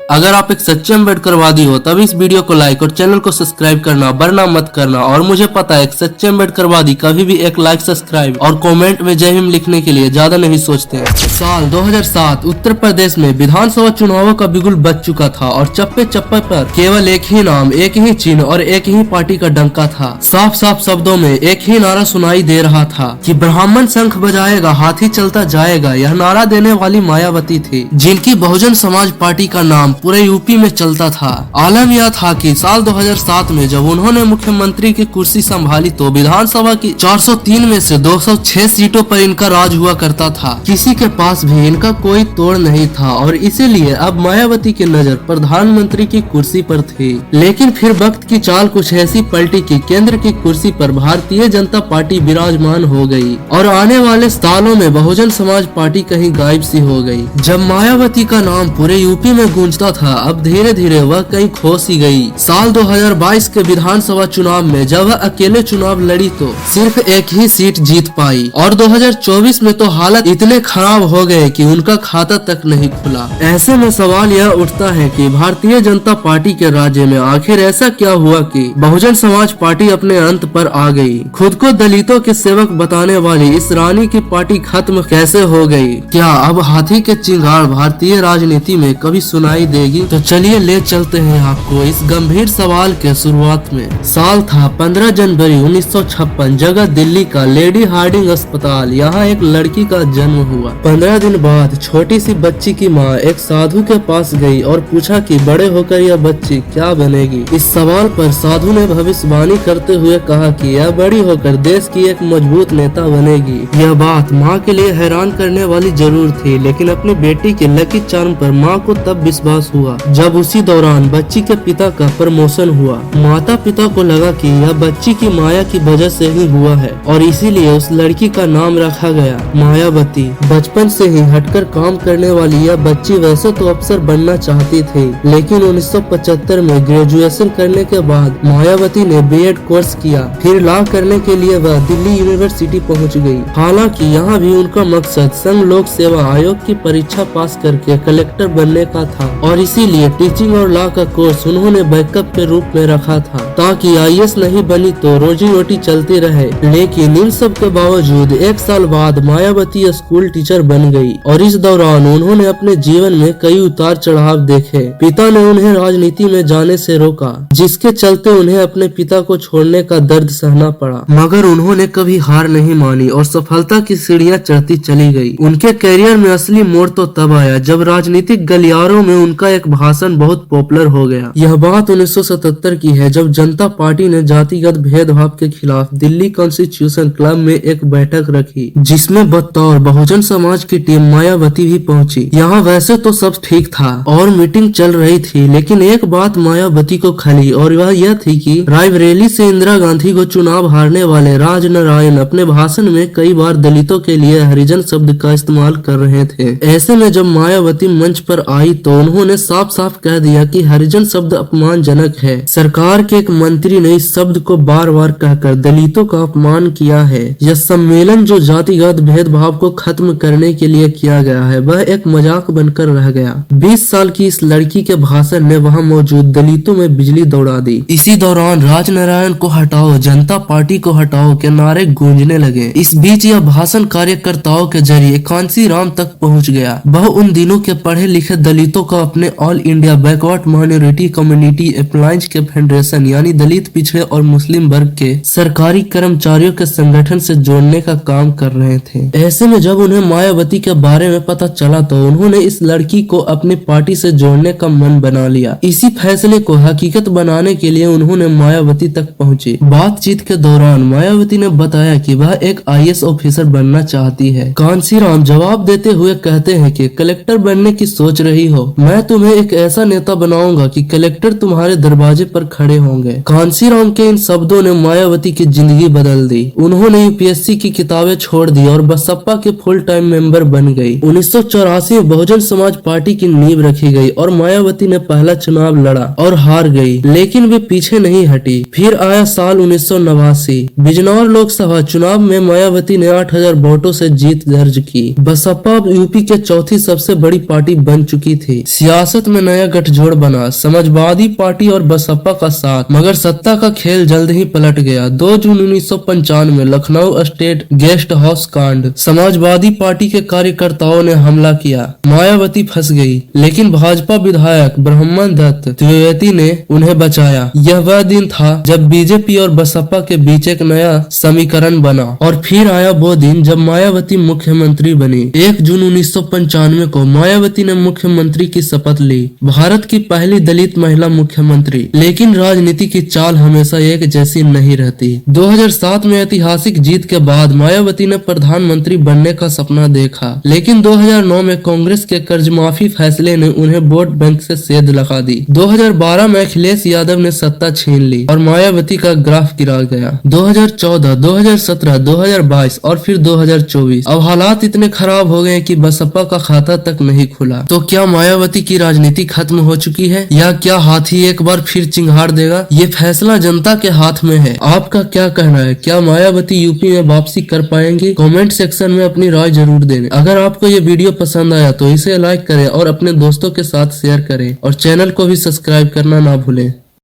अगर आप एक सच्चे अम्बेडकरवादी हो तब इस वीडियो को लाइक और चैनल को सब्सक्राइब करना वरना मत करना। और मुझे पता है एक सच्चे अम्बेडकरवादी कभी भी एक लाइक, सब्सक्राइब और कमेंट में जय हिंद लिखने के लिए ज्यादा नहीं सोचते हैं। साल 2007 उत्तर प्रदेश में विधानसभा चुनावों का बिगुल बज चुका था और चप्पे चप्पे पर केवल एक ही नाम, एक ही चिन्ह और एक ही पार्टी का डंका था। साफ साफ शब्दों में एक ही नारा सुनाई दे रहा था कि ब्राह्मण शंख बजाएगा, हाथी चलता जाएगा। यह नारा देने वाली मायावती थी, जिनकी बहुजन समाज पार्टी का नाम पूरे यूपी में चलता था। आलम यह था कि साल 2007 में जब उन्होंने मुख्यमंत्री की कुर्सी संभाली तो विधानसभा की 403 में से 206 सीटों पर इनका राज हुआ करता था। किसी के पास भी इनका कोई तोड़ नहीं था और इसीलिए अब मायावती की नजर प्रधानमंत्री की कुर्सी पर थी। लेकिन फिर वक्त की चाल कुछ ऐसी पलटी कि केंद्र की कुर्सी पर भारतीय जनता पार्टी विराजमान हो गई और आने वाले सालों में बहुजन समाज पार्टी कहीं गायब सी हो गई। जब मायावती का नाम पूरे यूपी में गूंजता था, अब धीरे धीरे वह कहीं खो सी गई। साल 2022 के विधानसभा चुनाव में जब वह अकेले चुनाव लड़ी तो सिर्फ एक ही सीट जीत पाई और 2024 में तो हालत इतने खराब हो गए कि उनका खाता तक नहीं खुला। ऐसे में सवाल यह उठता है कि भारतीय जनता पार्टी के राज्य में आखिर ऐसा क्या हुआ कि बहुजन समाज पार्टी अपने अंत पर आ गई। खुद को दलितों के सेवक बताने वाली इस रानी की पार्टी खत्म कैसे हो गई? क्या अब हाथी के चिंगार भारतीय राजनीति में कभी सुनाई देगी? तो चलिए ले चलते हैं आपको इस गंभीर सवाल के शुरुआत में। साल था 15 जनवरी 1956। जगह दिल्ली का लेडी हार्डिंग अस्पताल। यहाँ एक लड़की का जन्म हुआ। 15 दिन बाद छोटी सी बच्ची की माँ एक साधु के पास गई और पूछा कि बड़े होकर यह बच्ची क्या बनेगी। इस सवाल पर साधु ने भविष्यवाणी करते हुए कहा कि यह बड़ी होकर देश की एक मजबूत नेता बनेगी। यह बात माँ के लिए हैरान करने वाली जरूर थी, लेकिन अपनी बेटी के लकी चार्म पर माँ को तब विश्वास हुआ जब उसी दौरान बच्ची के पिता का प्रमोशन हुआ। माता पिता को लगा कि यह बच्ची की माया की वजह से ही हुआ है और इसीलिए उस लड़की का नाम रखा गया मायावती। बचपन से ही हटकर काम करने वाली यह बच्ची वैसे तो अफसर बनना चाहती थी, लेकिन 1975 में ग्रेजुएशन करने के बाद मायावती ने बीएड कोर्स किया। फिर लॉ करने के लिए वह दिल्ली यूनिवर्सिटी पहुंच गई। हालांकि यहाँ भी उनका मकसद संघ लोक सेवा आयोग की परीक्षा पास करके कलेक्टर बनने का था और इसीलिए टीचिंग और लॉ का कोर्स उन्होंने बैकअप के रूप में रखा था ताकि आईएएस नहीं बनी तो रोजी रोटी चलती रहे। लेकिन इन सब के बावजूद एक साल बाद मायावती स्कूल टीचर बन गई और इस दौरान उन्होंने अपने जीवन में कई उतार चढ़ाव देखे। पिता ने उन्हें राजनीति में जाने से रोका, जिसके चलते उन्हें अपने पिता को छोड़ने का दर्द सहना पड़ा, मगर उन्होंने कभी हार नहीं मानी और सफलता की सीढ़ियां चढ़ती चली गई। उनके करियर में असली मोड़ तो तब आया जब राजनीतिक गलियारों में उनका एक भाषण बहुत पॉपुलर हो गया। यह बात 1977 की है जब जनता पार्टी ने जातिगत भेदभाव के खिलाफ दिल्ली कॉन्स्टिट्यूशन क्लब में एक बैठक रखी, जिसमें बतौर बहुजन समाज की टीम मायावती भी पहुंची। यहाँ वैसे तो सब ठीक था और मीटिंग चल रही थी, लेकिन एक बात मायावती को खली और वह यह थी कि रायबरेली से इंदिरा गांधी को चुनाव हारने वाले राज नारायण अपने भाषण में कई बार दलितों के लिए हरिजन शब्द का इस्तेमाल कर रहे थे। ऐसे में जब मायावती मंच पर आई तो उन्होंने साफ साफ कह दिया कि हरिजन शब्द अपमानजनक है। सरकार के एक मंत्री ने इस शब्द को बार बार कहकर दलितों का अपमान किया है। यह सम्मेलन जो जातिगत भेदभाव को खत्म करने के लिए किया गया है वह एक मजाक बनकर रह गया। 20 साल की इस लड़की के भाषण ने वहां मौजूद दलितों में बिजली दौड़ा दी। इसी दौरान राज नारायण को हटाओ, जनता पार्टी को हटाओ के नारे गूंजने लगे। इस बीच यह भाषण कार्यकर्ताओं के जरिए कांसीराम तक पहुंच गया। वह उन दिनों के पढ़े लिखे दलितों को अपने all India backward minority community appliance के फेडरेशन यानी दलित पिछड़े और मुस्लिम वर्ग के सरकारी कर्मचारियों के संगठन से जोड़ने का काम कर रहे थे। ऐसे में जब उन्हें मायावती के बारे में पता चला तो उन्होंने इस लड़की को अपनी पार्टी से जोड़ने का मन बना लिया। इसी फैसले को हकीकत बनाने के लिए उन्होंने मायावती तक पहुंचे। बातचीत के दौरान मायावती ने बताया कि वह एक आईएएस ऑफिसर बनना चाहती है। कांसीराम जवाब देते हुए कहते हैं कि कलेक्टर बनने की सोच रही हो, मैं तुम्हें एक ऐसा नेता बनाऊंगा कि कलेक्टर तुम्हारे दरवाजे पर खड़े होंगे। कांसीराम के इन शब्दों ने मायावती की जिंदगी बदल दी। उन्होंने यूपीएससी की किताबें छोड़ दी और बसपा के फुल टाइम मेंबर बन गई। 1984 में बहुजन समाज पार्टी की नींव रखी गई और मायावती ने पहला चुनाव लड़ा और हार गई, लेकिन वे पीछे नहीं हटी। फिर आया साल 1989। बिजनौर लोकसभा चुनाव में मायावती ने 8000 वोटों से जीत दर्ज की। बसपा यूपी के चौथी सबसे बड़ी पार्टी बन चुकी थी। सियासत में नया गठजोड़ बना, समाजवादी पार्टी और बसपा का साथ, मगर सत्ता का खेल जल्द ही पलट गया। 2 जून 1995 में लखनऊ स्टेट गेस्ट हाउस कांड, समाजवादी पार्टी के कार्यकर्ताओं ने हमला किया, मायावती फंस गई, लेकिन भाजपा विधायक ब्रह्मन दत्त द्विवेदी ने उन्हें बचाया। यह वह दिन था जब बीजेपी और बसपा के बीच एक नया समीकरण बना। और फिर आया वो दिन जब मायावती मुख्यमंत्री बनी। 1 जून 1995 को मायावती ने मुख्यमंत्री की शपथ ली, भारत की पहली दलित महिला मुख्यमंत्री। लेकिन राजनीति की चाल हमेशा एक जैसी नहीं रहती। 2007 में ऐतिहासिक जीत के बाद मायावती ने प्रधानमंत्री बनने का सपना देखा, लेकिन 2009 में कांग्रेस के कर्ज माफी फैसले ने उन्हें वोट बैंक से सेध लगा दी। 2012 में अखिलेश यादव ने सत्ता छीन ली और मायावती का ग्राफ गिरा गया। 2014, 2017, 2022 और फिर 2024 अब हालात इतने खराब हो गए कि बसपा का खाता तक नहीं खुला। तो क्या मायावती की राजनीति खत्म हो चुकी है या क्या हाथी एक बार फिर चिंगार देगा? ये फैसला जनता के हाथ में है। आपका क्या कहना है? क्या मायावती यूपी में वापसी कर पाएंगी? कमेंट सेक्शन में अपनी राय जरूर दें। अगर आपको ये वीडियो पसंद आया तो इसे लाइक करें और अपने दोस्तों के साथ शेयर करें और चैनल को भी सब्सक्राइब करना ना भूलें।